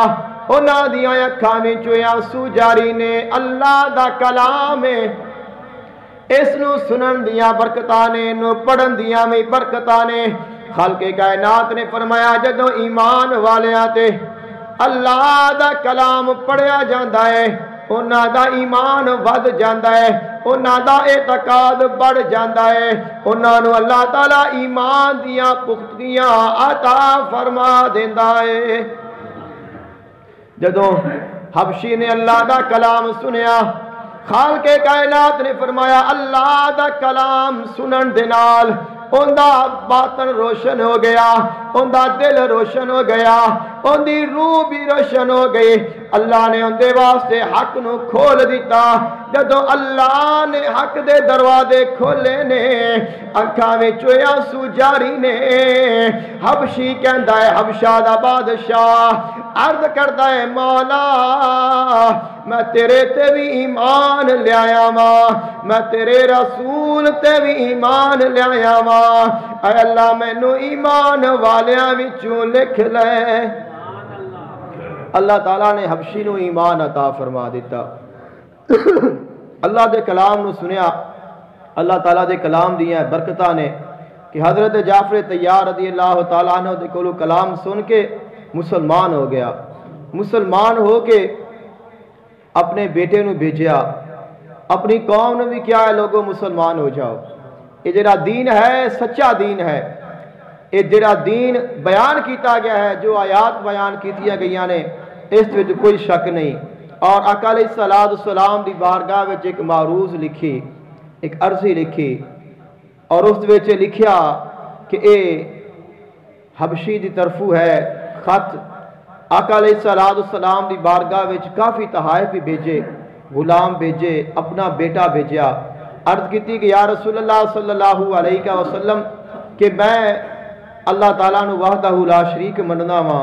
انہاں دیاں اکھاں وچوں آنسو جاری نے۔ اللہ دا کلام ہے، اس نو سنن دیاں برکتاں نے، نو پڑھن دیاں میں برکتاں نے۔ خالق کائنات نے فرمایا جدوں ایمان والیاں تے اللہ دا کلام پڑھیا جاندا ہے انہاں دا ایمان ود جاندا ہے، انہاں دا اعتقاد بڑھ جاندا ہے، انہاں نو اللہ تعالی ایمان دیاں پختگیاں عطا فرما دیندا ہے۔ جدوں حبشی نے اللہ دا کلام سنیا، خالق کائنات نے فرمایا اللہ دا کلام سنن دے نال ان دا باطن روشن ہو گیا، ان دا دل روشن ہو گیا، ان دی روح بھی روشن ہو گئی۔ اللہ نے ان دے واسطے حق نو کھول دیتا۔ جدوں اللہ نے حق دے دروازے کھولے نے، اکھاں وچوں آنسو جاری نے۔ حبشی کہندا ہے، حبشہ دا بادشاہ عرض کردا ہے مولا میں تیرے تے بھی ایمان لے آیا ماں، میں تیرے رسول تے بھی ایمان لے آیا ماں، اے اللہ مینوں ایمان والیاں وچوں لکھ لے۔ اللہ تعالیٰ نے حبشی نو ایمان عطا فرما دیتا۔ اللہ دے کلام نو سنیا، اللہ تعالیٰ دے کلام دیاں برکتاں نے کہ حضرت جعفر طیار رضی اللہ تعالیٰ عنہ دے کولو کلام سن کے مسلمان ہو گیا۔ مسلمان ہو کے اپنے بیٹے نو بھیجیا، اپنی قوم نے بھی کیا ہے لوگوں مسلمان ہو جاؤ، یہ جڑا دین ہے سچا دین ہے، یہ جڑا دین بیان کیتا گیا ہے، جو آیات بیان کیتیا گئیاں نے اس وچ کوئی شک نہیں۔ اور آقا علیہ السلام دی بارگاہ وچ ایک معروض لکھی، ایک عرضی لکھی، اور اس وچ لکھیا کہ اے حبشی دی طرفو ہے خط۔ آقا علیہ السلام دی بارگاہ وچ کافی تحائف بھی بھیجے، غلام بھیجے، اپنا بیٹا بھیجیا۔ عرض کیتی کہ یا رسول اللہ صلی اللہ علیہ وسلم کہ میں اللہ تعالیٰ نو وحدہ لا شریک مننا وا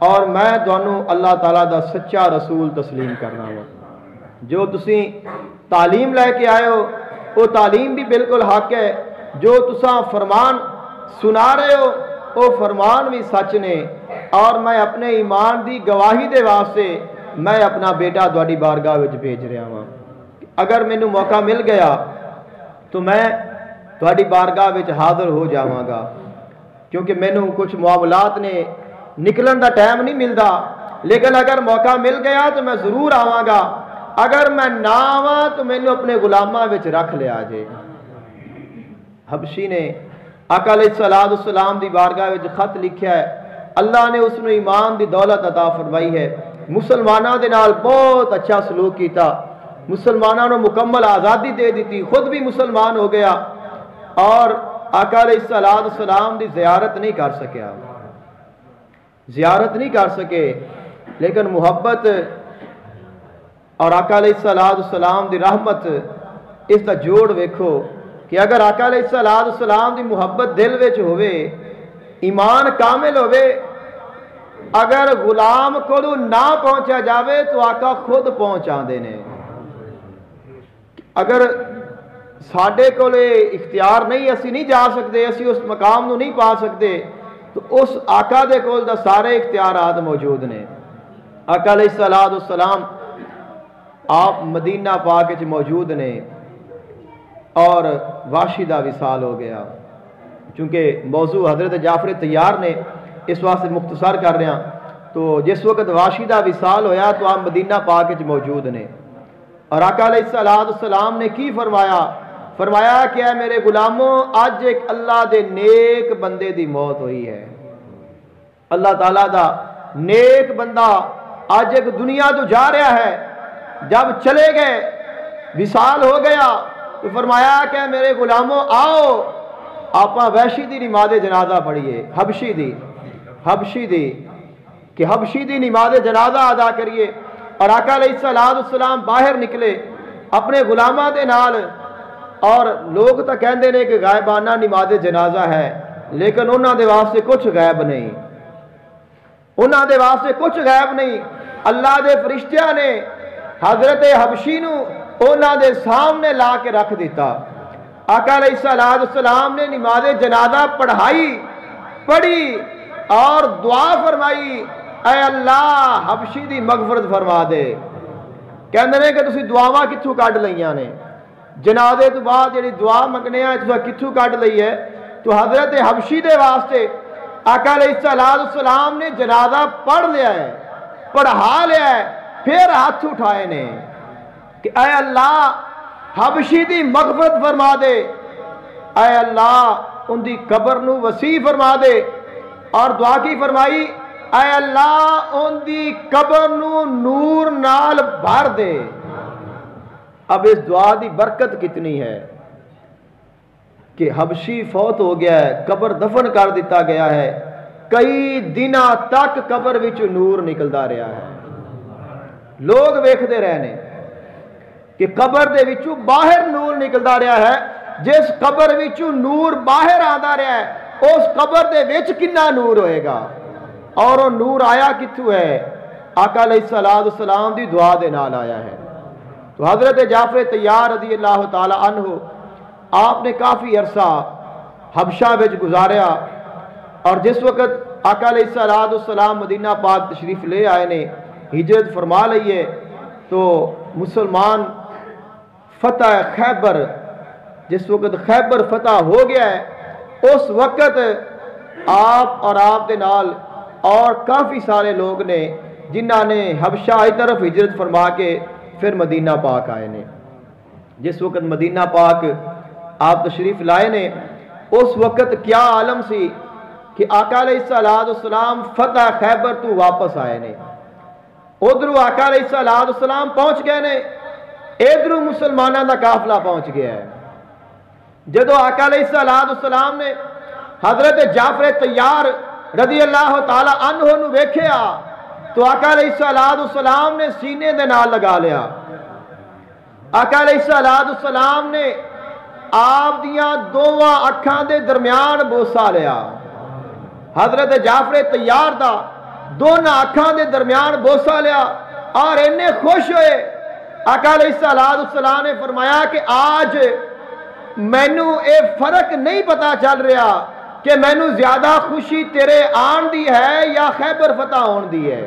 اور میں تانوں اللہ تعالیٰ دا سچا رسول تسلیم کرنا وا۔ جو تسی تعلیم لے کے آئے ہو وہ تعلیم بھی بالکل حق ہے، جو تساں فرمان سنا رہے ہو وہ فرمان بھی سچ نے، اور میں اپنے ایمان دی گواہی دے واسطے میں اپنا بیٹا تہاڈی بارگاہ وچ بھیج رہا ہاں۔ اگر مینوں موقع مل گیا تو میں تہاڈی بارگاہ وچ حاضر ہو جاواں گا، کیونکہ مینوں کچھ معاملات نے نکلن دا ٹائم نہیں ملدا، لیکن اگر موقع مل گیا تو میں ضرور آواں گا، اگر میں نہ آواں تو مینوں اپنے غلاماں وچ رکھ لیا جے۔ حبشی نے آقا علیہ السلام دی بارگاہ وچ خط لکھیا ہے، اللہ نے اس نے ایمان دی دولت عطا فرمائی ہے، مسلمانوں دے نال بہت اچھا سلوک کیتا، مسلمانوں نے مکمل آزادی دے دیتی، خود بھی مسلمان ہو گیا، اور آقا علیہ السلام دی زیارت نہیں کر سکیا، زیارت نہیں کر سکے، لیکن محبت اور آقا علیہ السلام دی رحمت اس دا جوڑ ویکھو کہ اگر آقا علیہ السلام دی محبت دل وچ ہوئے، ایمان کامل ہوئے، اگر غلام کو نہ پہنچا جاوے تو آقا خود پہنچا دینے۔ اگر ساڈے کولے اختیار نہیں، اسی نہیں جا سکتے، اسی اس مقام نو نہیں پا سکتے، تو اس آقا دے کول دا سارے اختیارات موجود نے۔ آقا علیہ السلام آپ مدینہ پاک وچ موجود نے، اور واشی دا وصال ہو گیا۔ چونکہ موضوع حضرت جعفر طیار نے اس واسطے مختصر کر رہے ہیں، تو جس وقت واشی دا وصال ہویا تو آپ مدینہ پاک وچ موجود نے، اور آقا علیہ السلام نے کی فرمایا؟ فرمایا کہ اے میرے غلاموں، آج ایک اللہ دے نیک بندے دی موت ہوئی ہے، اللہ تعالیٰ دا نیک بندہ آج ایک دنیا تو جا رہا ہے، جب چلے گئے وصال ہو گیا تو فرمایا کہ میرے غلاموں آؤ آپاں وحشی دی نماز جنازہ پڑھیے، حبشی دی کہ حبشی دی نماز جنازہ ادا کریے۔ اور آقا علیہ السلام باہر نکلے اپنے غلاماں دے نال، اور لوگ تو کہندے نے کہ غائبانہ نماز جنازہ ہے، لیکن انہاں دے واسطے کچھ غائب نہیں، انہاں دے واسطے کچھ غائب نہیں۔ اللہ دے فرشتیاں نے حضرت حبشی نو انہاں دے سامنے لا کے رکھ دیتا۔ آقا علیہ السلام نے نماز جنازہ پڑھی اور دعا فرمائی، اے اللہ حبشی دی مغفرت فرما دے۔ کہندے نے کہ تسی دعاواں کتھوں کڈ لئیاں نے، جنازے تو بعد جڑی دعا منگنے ہیں تسی کتھوں کڈ لئی ہے؟ تو حضرت حبشی دے واسطے آقا علیہ السلام نے جنازہ پڑھ لیا ہے، پڑھا لیا ہے، پھر ہاتھ اٹھائے نے کہ اے اللہ حبشی دی مغفرت فرما دے، اے اللہ ان دی قبر نو وسیع فرما دے۔ اور دعا کی فرمائی، اے اللہ ان دی قبر نو نور نال بھر دے۔ اب اس دعا دی برکت کتنی ہے کہ حبشی فوت ہو گیا ہے، قبر دفن کر دیتا گیا ہے، کئی دنہ تک قبر وچ نور نکلدا رہا ہے۔ لوگ ویکھدے رہنے کہ قبر دے وچوں باہر نور نکلدا رہا ہے، جس قبر وچوں نور باہر آندا رہا ہے اس قبر دے وچ کنا نور ہوئے گا، اور وہ نور آیا کتھوں ہے؟ آقا علیہ السلام دی دعا دے نال آیا ہے۔ تو حضرت جعفر طیار رضی اللہ تعالی عنہ آپ نے کافی عرصہ حبشہ وچ گزاریا، اور جس وقت آقا علیہ السلام مدینہ پاک تشریف لے آئے نے، ہجرت فرما لئیے، تو مسلمان فتح خیبر، جس وقت خیبر فتح ہو گیا ہے اس وقت آپ اور آپ دے نال اور کافی سارے لوگ نے جنہاں نے حبشہ کی طرف ہجرت فرما کے پھر مدینہ پاک آئے نے۔ جس وقت مدینہ پاک آپ تشریف لائے نے اس وقت کیا عالم سی کہ آقا علیہ السلام فتح خیبر تو واپس آئے نے، ادھروں آقا علیہ السلام پہنچ گئے نے، ادھروں مسلمانوں دا قافلہ پہنچ گیا ہے۔ جدو آقا علیہ السلام نے حضرت جعفر طیار رضی اللہ تعالی عنہ نو ویکھیا تو آقا علیہ السلام نے سینے دے نال لگا لیا۔ آقا علیہ السلام نے آپ دیاں دوواں اکھاں دے درمیان بوسا لیا، حضرت جعفر طیار دا دونوں اکھاں دے درمیان بوسا لیا، اور انہیں خوش ہوئے۔ آقا علیہ السلام نے فرمایا کہ آج مینوں اے فرق نہیں پتا چل رہا کہ مینوں زیادہ خوشی تیرے آن دی ہے یا خیبر فتح ہون دی ہے،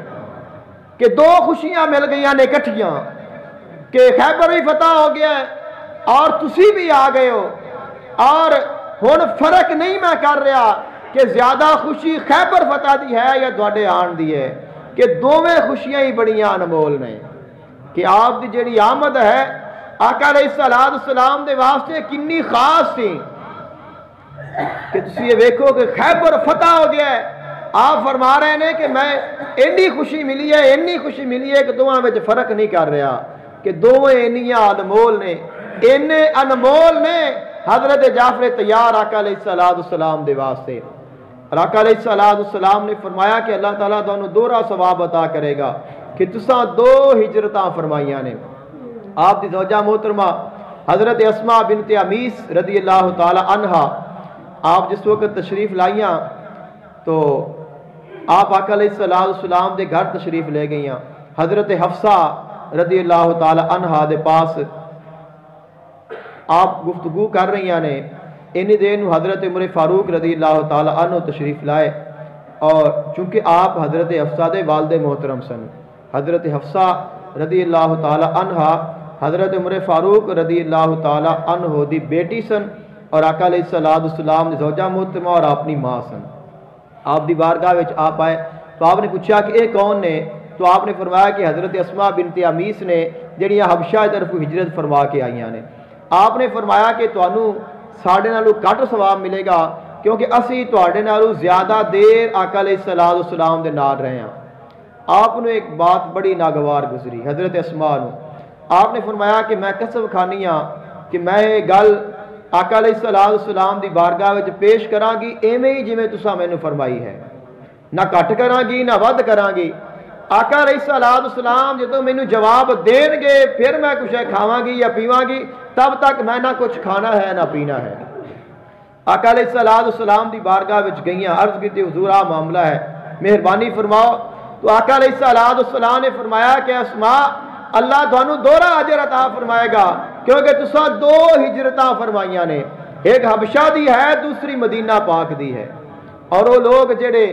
کہ دو خوشیاں مل گئیاں نے کٹھیاں، کہ خیبر بھی فتح ہو گیا ہے اور تسی بھی آ گئے ہو، اور ہن فرق نہیں میں کر رہا کہ زیادہ خوشی خیبر فتح دی ہے یا تواڈے آن دی ہے، کہ دوویں خوشیاں ہی بڑیاں انمول نے، کہ آپ دی جڑی آمد ہے آقا علیہ السلام دے واسطے کنی خاص تھی، کہ تسی یہ ویکھو کہ خیبر فتح ہو گیا ہے۔ آپ فرما رہے ہیں کہ میں انی خوشی ملی ہے کہ دونوں میں فرق نہیں کر رہا، کہ دونوں انیاں انمول نے، انمول نے حضرت جعفر طیار آقا علیہ السلام دے واسطے۔ اور آقا علیہ السلام نے فرمایا کہ اللہ تعالیٰ دونوں دوہرا ثواب عطا کرے گا کہ تساں دو ہجرتاں فرمائیاں نے۔ آپ دی زوجہ محترمہ حضرت اسماء بنت عمیس رضی اللہ تعالی عنہا آپ جس وقت تشریف لائیاں تو آپ آقا علیہ السلام دے گھر تشریف لے گئیاں، حضرت حفصہ رضی اللہ تعالی عنہا دے پاس آپ گفتگو کر رہی نے، انہی دن حضرت عمر فاروق رضی اللہ تعالی عنہ تشریف لائے، اور چونکہ آپ حضرت حفصہ دے والد محترم سن، حضرت حفصہ رضی اللہ تعالی عنہا حضرت عمر فاروق رضی اللہ تعالی عنہ دی بیٹی سن، اور آقا علیہ السلام دی زوجہ محترمہ اور اپنی ماں سن۔ آپ دی بارگاہ وچ آپ آئے تو آپ نے پوچھا کہ اے کون نے؟ تو آپ نے فرمایا کہ حضرت اسماء بنت عمیس نے جڑیاں حبشہ کی طرف ہجرت فرما کے آئیاں نے۔ آپ نے فرمایا کہ تانوں ساڈے نالوں گھٹ ثواب ملے گا کیونکہ اسی تواڈے نالوں زیادہ دیر آقا علیہ السلام دے نال رہے ہیں، آپ نے ایک بات بڑی ناگوار گزری حضرت اسماء نو. آپ نے فرمایا کہ میں قسم کھانی ہاں کہ میں یہ گل آقا علیہ السلام دی بارگاہ وچ پیش کراں گی ایویں ہی جویں تساں مینوں فرمائی ہے, نہ کٹ کراں گی نہ ود کراں گی. آقا علیہ السلام جدوں مینوں جواب دین گے پھر میں کچھ کھاواں گی یا پیواں گی, تب تک میں نہ کچھ کھانا ہے نہ پینا ہے. آقا علیہ السلام دی بارگاہ وچ گئیاں, عرض کیتی حضور آ معاملہ ہے, مہربانی فرماؤ. تو آقا علیہ السلام نے فرمایا کہ اسماء اللہ تھانوں دوہرا اجر عطا فرمائے گا, کیونکہ تساں دو ہجرتاں فرمائیاں نے, ایک حبشہ دی ہے دوسری مدینہ پاک دی ہے. اور وہ لوگ جڑے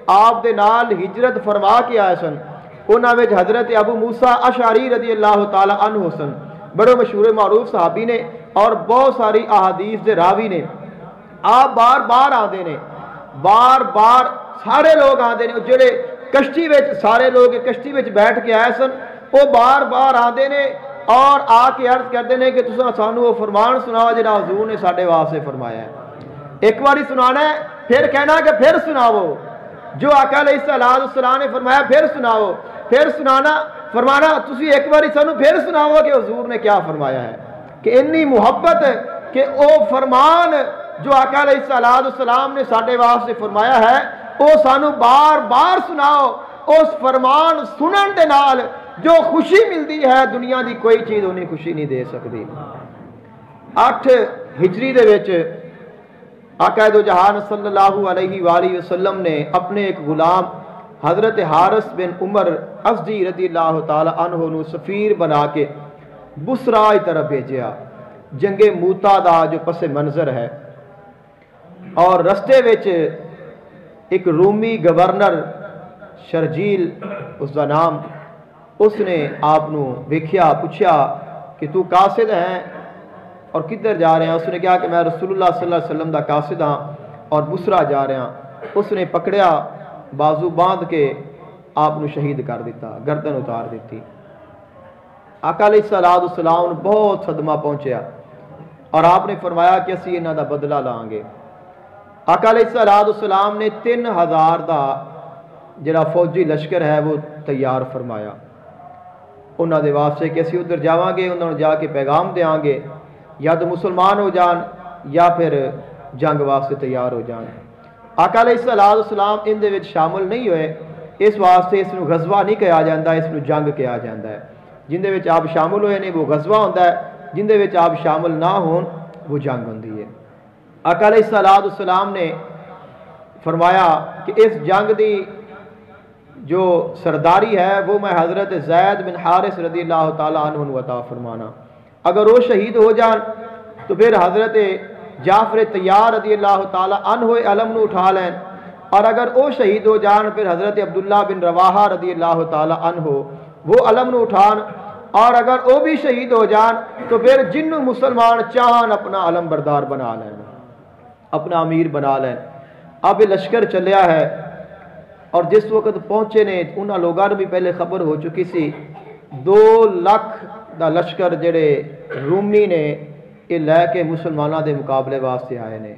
آپ دے نال ہجرت فرما کے آئے سن انہاں وچ حضرت ابو موسیٰ اشعری رضی اللہ تعالی عنہ سن, بڑے مشہور معروف صحابی نے اور بہت ساری احادیث دے راوی نے. آپ بار بار آندے نے, بار بار سارے لوگ آندے نے, جڑے کشتی وچ سارے لوگ کشتی وچ بیٹھ کے آئے سن وہ بار بار آندے نے اور آ کے عرض کرتے ہیں کہ تساں سانوں وہ فرمان سناؤ جڑا حضور نے ساڈے واسطے فرمایا ہے. ایک باری سنانا ہے پھر کہنا کہ پھر سناؤ, جو آقا علیہ السلام نے فرمایا پھر سناؤ, پھر سنانا فرمانا تسی ایک باری سانوں پھر سناؤ کہ حضور نے کیا فرمایا ہے. کہ اتنی محبت کہ او فرمان جو آقا علیہ السلام نے ساڈے واسطے فرمایا ہے وہ سانوں بار بار سناؤ. اس فرمان سنن دے نال جو خوشی ملتی ہے دنیا دی کوئی چیز انہیں خوشی نہیں دے سکتی. 8 ہجری دے وچ آقا دو جہان صلی اللہ علیہ وآلہ وسلم نے اپنے ایک غلام حضرت حارث بن عمر ازدی رضی اللہ تعالی عنہ نو سفیر بنا کے بصرہ کی طرف بھیجیا, جنگ موتا دا جو پس منظر ہے. اور رستے وچ ایک رومی گورنر شرجیل اس کا نام, اس نے آپ نو ویکھیا, پوچھا کہ تو قاصد ہیں اور کدھر جا رہے ہیں. اس نے کہا کہ میں رسول اللہ صلی اللہ علیہ وسلم دا قاصد ہاں اور بصرہ جا رہے ہیں. اس نے پکڑیا, بازو باندھ کے آپ نو شہید کر دیتا, گردن اتار دیتی. آقا علیہ السلام بہت صدمہ پہنچیا اور آپ نے فرمایا کہ اسی انہاں دا بدلہ لائیں گے. آقا علیہ السلام نے 3000 دا جڑا فوجی لشکر ہے وہ تیار فرمایا انہاں دے واسطے کہ اسی ادھر جاواں گے, انہاں جا کے پیغام دیاں گے, یا تو مسلمان ہو جان یا پھر جنگ واسطے تیار ہو جان. آقا علیہ السلام ان دے وچ شامل نہیں ہوئے, اس واسطے اس نو غزوہ نہیں کہا جاندہ, اس نو جنگ کہا جاندہ ہے. جن دے وچ آپ شامل ہوئے نہیں وہ غزوہ ہوندہ ہے, جن دے وچ آپ شامل نہ ہون وہ جنگ ہوندی ہے. آقا علیہ السلام نے فرمایا کہ اس جنگ دی جو سرداری ہے وہ میں حضرت زید بن حارث رضی اللہ تعالیٰ عنہ عطا فرمانا. اگر وہ شہید ہو جان تو پھر حضرت جعفر طیار رضی اللہ تعالیٰ عنہ علم نو اٹھا لین, اور اگر وہ شہید ہو جان پھر حضرت عبداللہ بن رواحہ رضی اللہ تعالیٰ عنہ وہ علم نو اٹھان, اور اگر وہ بھی شہید ہو جان تو پھر جنوں مسلمان چاہن اپنا علم بردار بنا لین, اپنا امیر بنا لین. اب لشکر چلیا ہے اور جس وقت پہنچے نے انہاں لوگاں بھی پہلے خبر ہو چکی سی. 2 لاکھ دا لشکر جڑے رومی نے یہ لے کے مسلمانوں دے مقابلے واسطے آئے نے.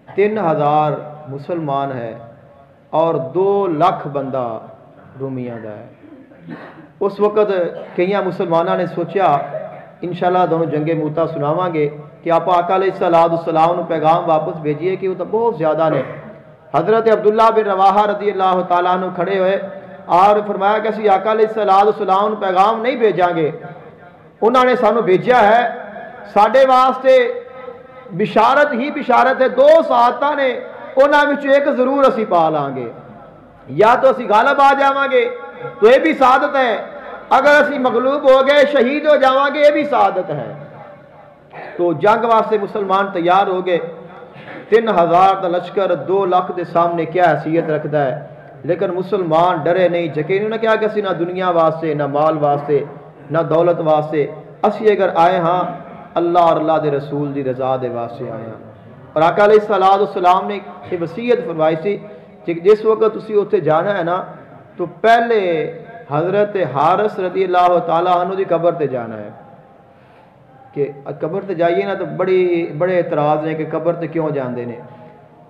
3000 مسلمان ہے اور 2 لاکھ بندہ رومیاں دا ہے. اس وقت کئی مسلمانوں نے سوچا انشاءاللہ دونوں جنگ موتا سناواں گے کہ آپ آقا علیہ السلام نے پیغام واپس بھیجیے کہ وہ تو بہت زیادہ نے. حضرت عبداللہ بن رواحہ رضی اللہ تعالیٰ عنہ کھڑے ہوئے اور فرمایا کہ اسی آقا علیہ السلام نے پیغام نہیں بھیجاں گے, انہوں نے سانو بھیجا ہے, ساڈے واسطے بشارت ہی بشارت ہے. 2 سعادتاں نے انہاں وچ ایک ضرور اسی پا لیں گے, یا تو اسی غالب آ جاواں گے تو یہ بھی سعادت ہے, اگر اسی مغلوب ہو گئے شہید ہو جاواں گے یہ بھی سعادت ہے. تو جنگ واسطے مسلمان تیار ہو گئے. 3000 دا لشکر 2 لاکھ دے سامنے کیا حیثیت رکھتا ہے, لیکن مسلمان ڈرے نہیں جھکے نہیں. انہوں نے کہا کہ اسی نہ دنیا واسطے نہ مال واسطے نہ دولت واسطے, اسی اگر آئے ہاں اللہ اور اللہ دے رسول دی رضا دے واسطے آئے ہاں. اور آقا علیہ السلام نے یہ وصیت فرمائی سی کہ جس وقت تسی اتنے جانا ہے نا تو پہلے حضرت حارث رضی اللہ تعالیٰ عنہ دی قبر تے جانا ہے. کہ قبر تے جائیے نا تو بڑے اعتراض ہیں کہ قبر تے کیوں جاندے نے.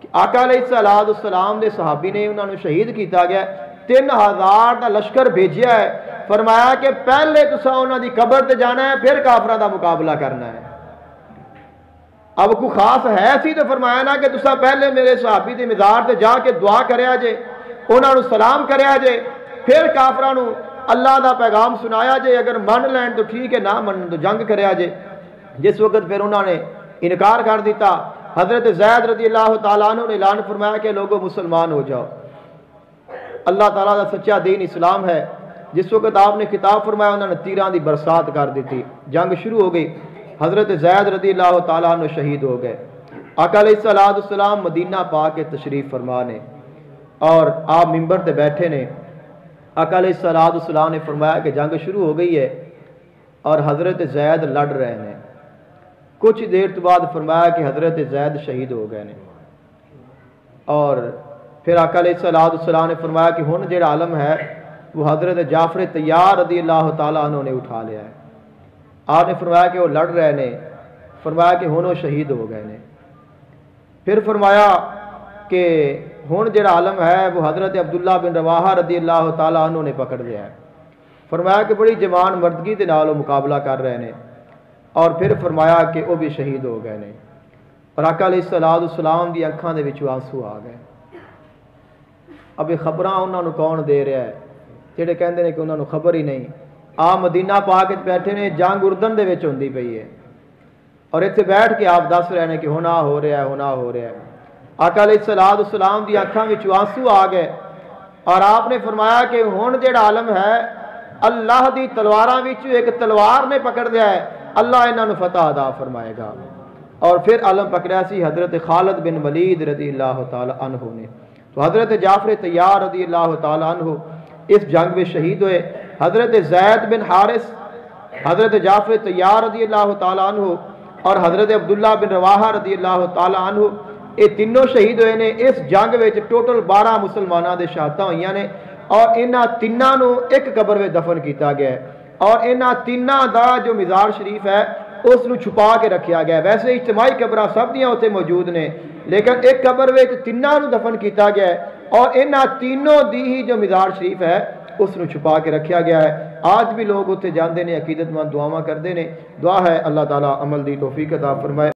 کہ آقا علیہ السلام دے صحابی نے انہوں نے شہید کیتا گیا, 3000 کا لشکر بھیجیا ہے، فرمایا کہ پہلے تسا انہوں دی قبر تے جانا ہے، پھر کافروں دا مقابلہ کرنا ہے۔ اب کوئی خاص ہے سی تو فرمایا نا کہ تسا پہلے میرے صحابی دی مزار تے جا کے دعا کریا جے، انہوں نے سلام کریا جے، پھر کافروں اللہ دا پیغام سنایا جے، اگر من لین تو ٹھیک ہے، نہ من تو جنگ کریا جے۔ جس وقت پھر انہوں نے انکار کر دیتا، حضرت زید رضی اللہ تعالیٰ عنہ نے اعلان فرمایا کہ لوگوں مسلمان ہو جاؤ، اللہ تعالیٰ دا سچا دین اسلام ہے۔ جس وقت آپ نے خطاب فرمایا انہوں نے تیران دی برسات کر دیتی، جنگ شروع ہو گئی، حضرت زید رضی اللہ تعالیٰ عنہ شہید ہو گئے۔ آقا علیہ السلام مدینہ پاک کے تشریف فرما نے اور آپ ممبر تے بیٹھے نے، آقا علیہ السلام نے فرمایا کہ جنگ شروع ہو گئی ہے اور حضرت زید لڑ رہے ہیں۔ کچھ دیر تو بعد فرمایا کہ حضرت زید شہید ہو گئے ہیں، اور پھر آقا علیہ السلام نے فرمایا کہ ہن جڑا عالم ہے وہ حضرت جعفر طیار رضی اللہ تعالیٰ عنہ نے اٹھا لیا ہے۔ آپ نے فرمایا کہ وہ لڑ رہے ہیں، فرمایا کہ ہن وہ شہید ہو گئے ہیں۔ پھر فرمایا کہ ہن جڑا عالم ہے وہ حضرت عبداللہ بن رواحہ رضی اللہ تعالیٰ عنہ نے پکڑ لیا ہے۔ فرمایا کہ بڑی جوان مردگی دے نال وہ مقابلہ کر رہے ہیں، اور پھر فرمایا کہ وہ بھی شہید ہو گئے ہیں۔ اور آقا علیہ السلام دی اکھاں دے وچوں آنسو آ گئے۔ اب یہ خبراں انہوں نے کون دے رہا ہے جڑے کہندے نے کہ انہوں نے خبر ہی نہیں۔ آپ مدینہ پاک بیٹھے نے، جنگ اردن دے وچ ہوندی پئی ہے، اور اتنے بیٹھ کے آپ دس رہے ہیں کہ ہونا ہو رہا ہے، ہونا ہو رہا ہے۔ آقا علیہ السلام دی اکھاں وچ آنسو آ گئے، اور آپ نے فرمایا کہ ہن جڑا عالم ہے اللہ دی تلواراں وچ ایک تلوار نے پکڑ لیا ہے، اللہ انہاں نوں فتح عطا فرمائے گا۔ اور پھر عالم پکڑا سی حضرت خالد بن ولید رضی اللہ تعالی عنہ نے۔ تو حضرت جعفر طیار رضی اللہ تعالی عنہ اس جنگ میں شہید ہوئے۔ حضرت زید بن حارث، حضرت جعفر طیار رضی اللہ تعالی عنہ اور حضرت عبداللہ بن رواحہ رضی اللہ تعالی عنہ، یہ تینوں شہید ہوئے نے۔ اس جنگ میں ٹوٹل 12 مسلمانوں دے شہادتاں ہوئیاں نے، اور انہاں تیناں نوں ایک قبر میں دفن کیتا گیا ہے، اور انہاں تیناں دا جو مزار شریف ہے اس نو چھپا کے رکھیا گیا ہے۔ ویسے اجتماعی قبراں سب دیاں اتنے موجود نے، لیکن ایک قبر میں تیناں نو دفن کیتا گیا ہے، اور انہاں تینوں دی ہی جو مزار شریف ہے اس نو چھپا کے رکھیا گیا ہے۔ آج بھی لوگ اتنے جاندے نے، عقیدت مند دعاواں کردے نے۔ دعا ہے اللہ تعالیٰ عمل دی توفیق عطا فرمائے۔